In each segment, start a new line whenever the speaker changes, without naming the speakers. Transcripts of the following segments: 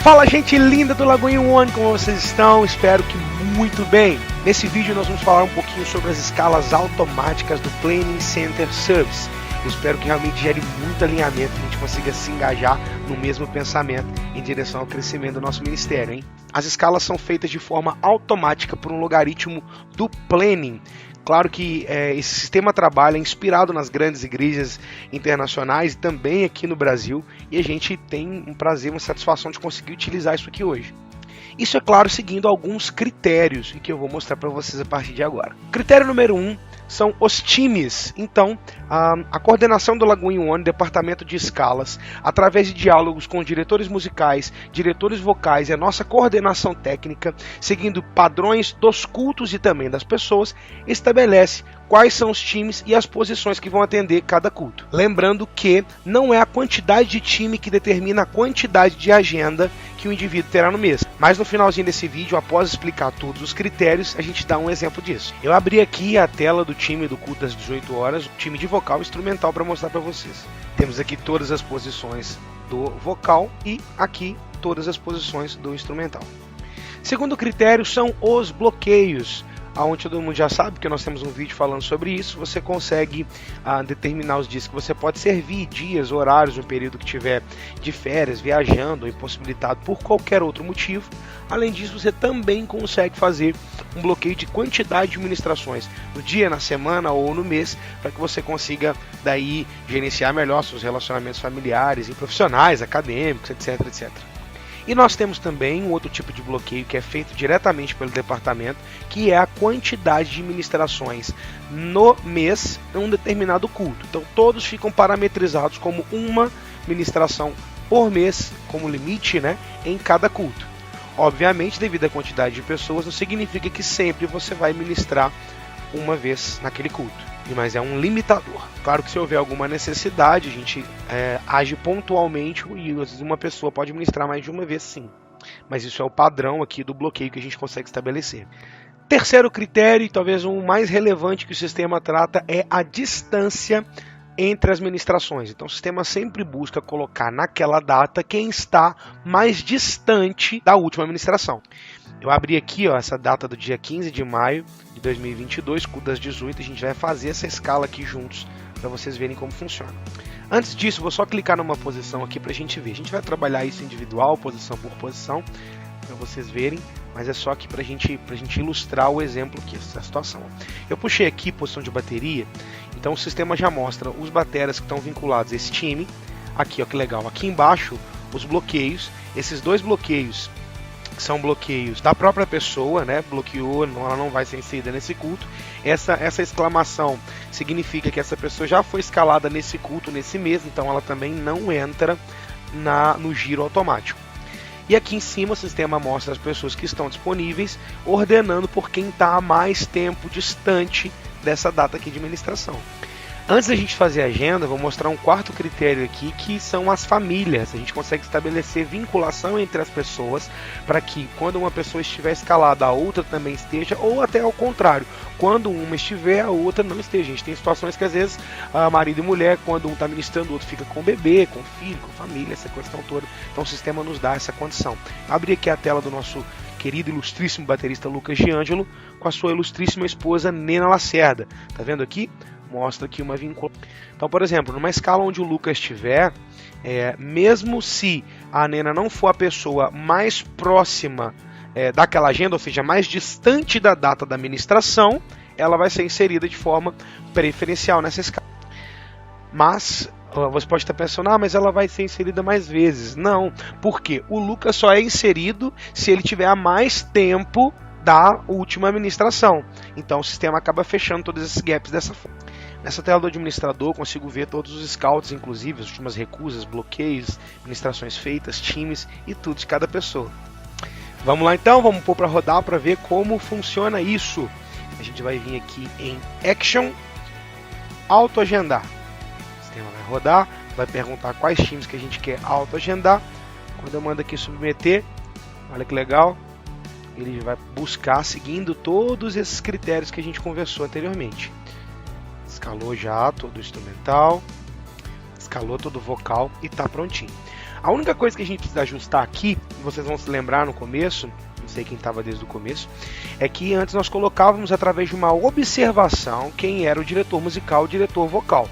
Fala, gente linda do Lagoinha One, como vocês estão? Espero que muito bem. Nesse vídeo nós vamos falar um pouquinho sobre as escalas automáticas do Planning Center Service. Eu espero que realmente gere muito alinhamento, que a gente consiga se engajar no mesmo pensamento em direção ao crescimento do nosso ministério, hein? As escalas são feitas de forma automática por um logaritmo do Planning. Claro que esse sistema trabalha inspirado nas grandes igrejas internacionais e também aqui no Brasil, e a gente tem um prazer, uma satisfação de conseguir utilizar isso aqui hoje. Isso é claro seguindo alguns critérios e que eu vou mostrar para vocês a partir de agora. Critério número 1 são os times. Então, a coordenação do Lagoinha One, departamento de escalas, através de diálogos com diretores musicais, diretores vocais e a nossa coordenação técnica, seguindo padrões dos cultos e também das pessoas, estabelece quais são os times e as posições que vão atender cada culto. Lembrando que não é a quantidade de time que determina a quantidade de agenda que o indivíduo terá no mês. Mas no finalzinho desse vídeo, após explicar todos os critérios, a gente dá um exemplo disso. Eu abri aqui a tela do time do culto das 18 horas, o time de vocal e instrumental, para mostrar para vocês. Temos aqui todas as posições do vocal e aqui todas as posições do instrumental. Segundo critério são os bloqueios, onde todo mundo já sabe que nós temos um vídeo falando sobre isso. Você consegue determinar os dias que você pode servir, dias, horários, no período que tiver de férias, viajando, ou impossibilitado por qualquer outro motivo. Além disso, você também consegue fazer um bloqueio de quantidade de ministrações no dia, na semana ou no mês, para que você consiga daí gerenciar melhor seus relacionamentos familiares e profissionais, acadêmicos, etc, etc. E nós temos também um outro tipo de bloqueio que é feito diretamente pelo departamento, que é a quantidade de ministrações no mês em um determinado culto. Então todos ficam parametrizados como uma ministração por mês, como limite, né, em cada culto. Obviamente, devido à quantidade de pessoas, não significa que sempre você vai ministrar uma vez naquele culto, mas é um limitador. Claro que se houver alguma necessidade, a gente age pontualmente e às vezes uma pessoa pode ministrar mais de uma vez, sim. Mas isso é o padrão aqui do bloqueio que a gente consegue estabelecer. Terceiro critério, e talvez o mais relevante que o sistema trata, é a distância entre as ministrações. Então o sistema sempre busca colocar naquela data quem está mais distante da última ministração. Eu abri aqui essa data do dia 15 de maio de 2022, culto das 18, a gente vai fazer essa escala aqui juntos para vocês verem como funciona. Antes disso, vou só clicar numa posição aqui para a gente ver. A gente vai trabalhar isso individual, posição por posição, para vocês verem, mas é só aqui para a gente ilustrar o exemplo aqui, essa situação. Eu puxei aqui posição de bateria, então o sistema já mostra os bateras que estão vinculados a esse time. Aqui, ó, que legal. Aqui embaixo, os bloqueios. Esses dois bloqueios são bloqueios da própria pessoa, né? Bloqueou, ela não vai ser inserida nesse culto. Essa exclamação significa que essa pessoa já foi escalada nesse culto, nesse mês, então ela também não entra no giro automático. E aqui em cima o sistema mostra as pessoas que estão disponíveis, ordenando por quem está há mais tempo distante dessa data aqui de ministração. Antes da gente fazer a agenda, vou mostrar um quarto critério aqui, que são as famílias. A gente consegue estabelecer vinculação entre as pessoas para que quando uma pessoa estiver escalada, a outra também esteja, ou até ao contrário, quando uma estiver, a outra não esteja. A gente tem situações que às vezes marido e mulher, quando um está ministrando, o outro fica com o bebê, com o filho, com a família, essa questão toda. Então o sistema nos dá essa condição. Abri aqui a tela do nosso querido ilustríssimo baterista Lucas Giangelo com a sua ilustríssima esposa Nena Lacerda. Tá vendo aqui? Mostra aqui uma vinculação. Então, por exemplo, numa escala onde o Lucas estiver, mesmo se a Nena não for a pessoa mais próxima daquela agenda, ou seja, mais distante da data da ministração, ela vai ser inserida de forma preferencial nessa escala. Mas você pode estar pensando, mas ela vai ser inserida mais vezes. Não, porque o Lucas só é inserido se ele tiver mais tempo da última administração. Então o sistema acaba fechando todos esses gaps dessa forma. Nessa tela do administrador consigo ver todos os scouts, inclusive as últimas recusas, bloqueios, administrações feitas, times e tudo de cada pessoa. Vamos lá então, vamos pôr para rodar para ver como funciona isso. A gente vai vir aqui em Action, autoagendar. O sistema vai rodar, vai perguntar quais times que a gente quer autoagendar. Quando eu mando aqui submeter, olha que legal, ele vai buscar seguindo todos esses critérios que a gente conversou anteriormente. Escalou já todo o instrumental, escalou todo o vocal e está prontinho. A única coisa que a gente precisa ajustar aqui, vocês vão se lembrar no começo, não sei quem estava desde o começo, é que antes nós colocávamos através de uma observação quem era o diretor musical, o diretor vocal.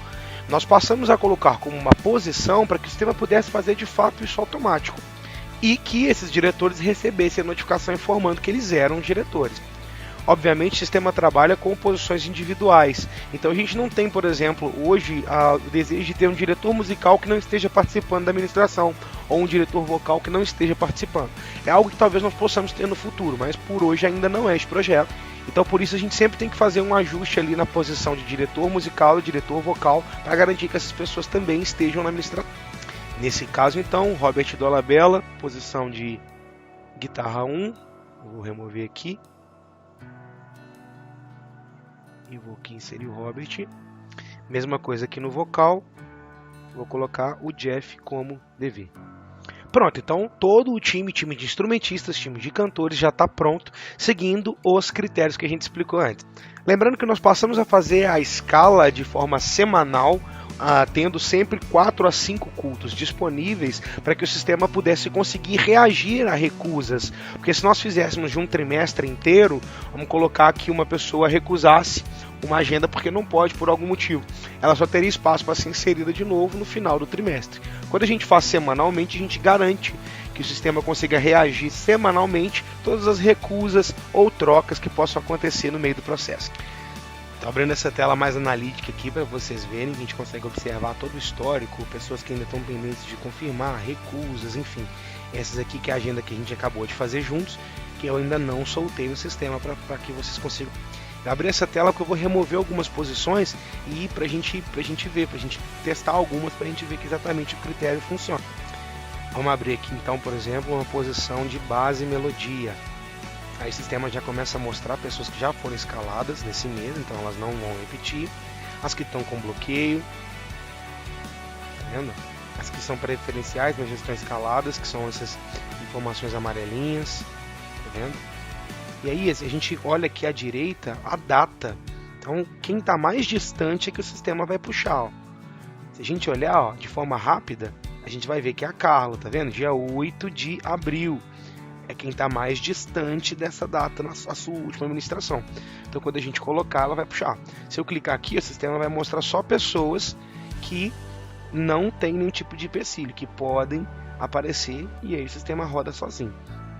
Nós passamos a colocar como uma posição para que o sistema pudesse fazer de fato isso automático e que esses diretores recebessem a notificação informando que eles eram diretores. Obviamente o sistema trabalha com posições individuais, então a gente não tem, por exemplo, hoje o desejo de ter um diretor musical que não esteja participando da administração, ou um diretor vocal que não esteja participando. É algo que talvez nós possamos ter no futuro, mas por hoje ainda não é esse projeto. Então por isso a gente sempre tem que fazer um ajuste ali na posição de diretor musical e diretor vocal, para garantir que essas pessoas também estejam na administração. Nesse caso então, Robert Dolabella, posição de guitarra 1, vou remover aqui. E vou aqui inserir o Robert. Mesma coisa aqui no vocal. Vou colocar o Jeff como DV. Pronto, então todo o time de instrumentistas, time de cantores já está pronto, seguindo os critérios que a gente explicou antes. Lembrando que nós passamos a fazer a escala de forma semanal, tendo sempre 4 a 5 cultos disponíveis para que o sistema pudesse conseguir reagir a recusas. Porque se nós fizéssemos de um trimestre inteiro, vamos colocar que uma pessoa recusasse uma agenda porque não pode por algum motivo, ela só teria espaço para ser inserida de novo no final do trimestre. Quando a gente faz semanalmente, a gente garante que o sistema consiga reagir semanalmente todas as recusas ou trocas que possam acontecer no meio do processo. Estou abrindo essa tela mais analítica aqui para vocês verem, que a gente consegue observar todo o histórico, pessoas que ainda estão pendentes de confirmar, recusas, enfim. Essas aqui que é a agenda que a gente acabou de fazer juntos, que eu ainda não soltei no sistema para que vocês consigam. Eu abri essa tela porque eu vou remover algumas posições e para a gente ver, para a gente testar algumas, para a gente ver que exatamente o critério funciona. Vamos abrir aqui então, por exemplo, uma posição de base e melodia. Aí o sistema já começa a mostrar pessoas que já foram escaladas nesse mês, então elas não vão repetir. As que estão com bloqueio, tá vendo? As que são preferenciais, mas já estão escaladas, que são essas informações amarelinhas, tá vendo? E aí a gente olha aqui à direita a data. Então quem está mais distante é que o sistema vai puxar. Ó. Se a gente olhar ó, de forma rápida, a gente vai ver que é a Carla, tá vendo? Dia 8 de abril. É quem está mais distante dessa data na sua última administração. Então quando a gente colocar, ela vai puxar. Se eu clicar aqui, o sistema vai mostrar só pessoas que não tem nenhum tipo de empecilho, que podem aparecer e aí o sistema roda sozinho.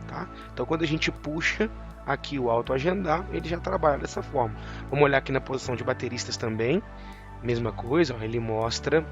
Tá? Então quando a gente puxa aqui o autoagendar, ele já trabalha dessa forma. Vamos olhar aqui na posição de bateristas também. Mesma coisa, ó, ele mostra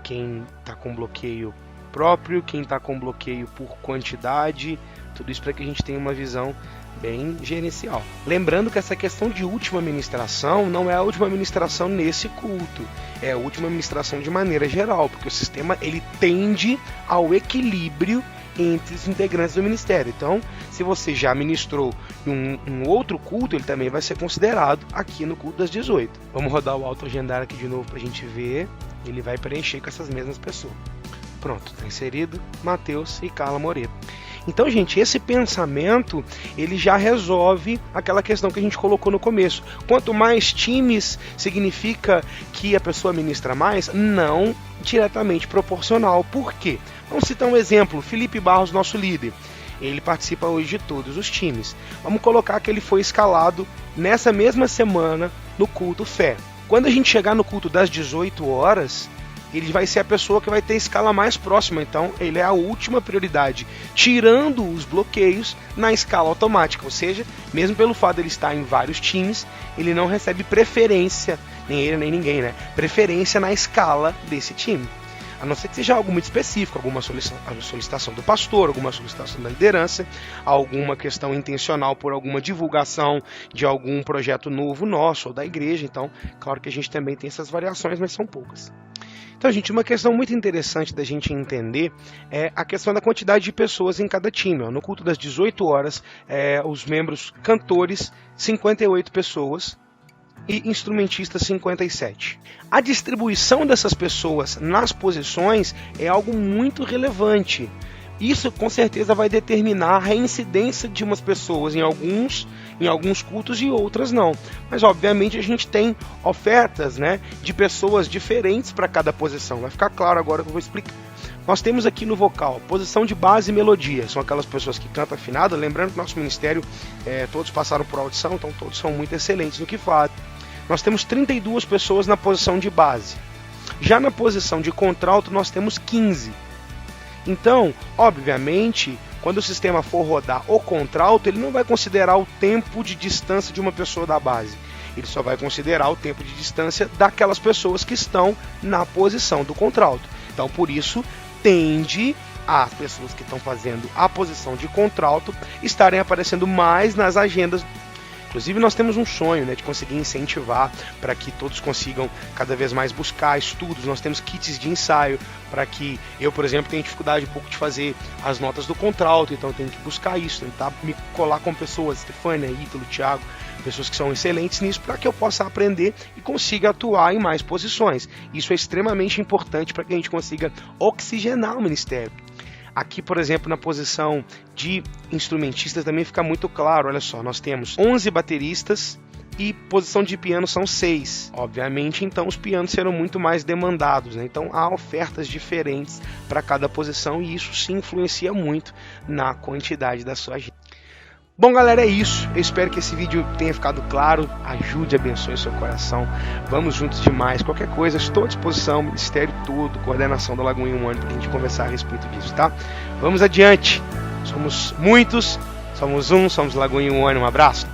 quem está com bloqueio próprio, quem está com bloqueio por quantidade, tudo isso para que a gente tenha uma visão bem gerencial. Lembrando que essa questão de última administração não é a última administração nesse culto, é a última administração de maneira geral, porque o sistema ele tende ao equilíbrio entre os integrantes do ministério. Então, se você já ministrou em um outro culto, ele também vai ser considerado aqui no culto das 18. Vamos rodar o autoagendar aqui de novo para a gente ver. Ele vai preencher com essas mesmas pessoas. Pronto, está inserido Matheus e Carla Moreira. Então, gente, esse pensamento, ele já resolve aquela questão que a gente colocou no começo. Quanto mais times, significa que a pessoa ministra mais? Não diretamente proporcional. Por quê? Vamos citar um exemplo, Felipe Barros, nosso líder. Ele participa hoje de todos os times. Vamos colocar que ele foi escalado nessa mesma semana no culto fé. Quando a gente chegar no culto das 18 horas... ele vai ser a pessoa que vai ter a escala mais próxima, então ele é a última prioridade, tirando os bloqueios na escala automática, ou seja, mesmo pelo fato de ele estar em vários times, ele não recebe preferência, nem ele nem ninguém, né? Preferência na escala desse time. A não ser que seja algo muito específico, alguma solicitação do pastor, alguma solicitação da liderança, alguma questão intencional por alguma divulgação de algum projeto novo nosso ou da igreja. Então, claro que a gente também tem essas variações, mas são poucas. Então, gente, uma questão muito interessante da gente entender é a questão da quantidade de pessoas em cada time. Ó. No culto das 18 horas, os membros cantores, 58 pessoas, e instrumentistas 57. A distribuição dessas pessoas nas posições é algo muito relevante. Isso com certeza vai determinar a reincidência de umas pessoas em alguns cultos e outras não. Mas obviamente a gente tem ofertas, né, de pessoas diferentes para cada posição. Vai ficar claro agora que eu vou explicar. Nós temos aqui no vocal, posição de base e melodia, são aquelas pessoas que cantam afinado, lembrando que nosso ministério, todos passaram por audição, então todos são muito excelentes no que fazem. Nós temos 32 pessoas na posição de base. Já na posição de contralto nós temos 15. Então, obviamente, quando o sistema for rodar o contralto, ele não vai considerar o tempo de distância de uma pessoa da base. Ele só vai considerar o tempo de distância daquelas pessoas que estão na posição do contralto. Então, por isso, tende as pessoas que estão fazendo a posição de contralto estarem aparecendo mais nas agendas. Inclusive, nós temos um sonho, de conseguir incentivar para que todos consigam cada vez mais buscar estudos. Nós temos kits de ensaio para que eu, por exemplo, tenha dificuldade um pouco de fazer as notas do contralto, então eu tenho que buscar isso, tentar me colar com pessoas, Stefânia, Ítalo, Thiago, pessoas que são excelentes nisso, para que eu possa aprender e consiga atuar em mais posições. Isso é extremamente importante para que a gente consiga oxigenar o ministério. Aqui, por exemplo, na posição de instrumentistas também fica muito claro, olha só, nós temos 11 bateristas e posição de piano são 6. Obviamente, então, os pianos serão muito mais demandados, Então, há ofertas diferentes para cada posição e isso sim influencia muito na quantidade da sua agenda. Bom, galera, é isso. Eu espero que esse vídeo tenha ficado claro. Ajude, abençoe o seu coração. Vamos juntos demais. Qualquer coisa, estou à disposição. Ministério todo, coordenação da Lagoinha One, para a gente conversar a respeito disso, tá? Vamos adiante. Somos muitos, somos um, somos Lagoinha One. Um abraço.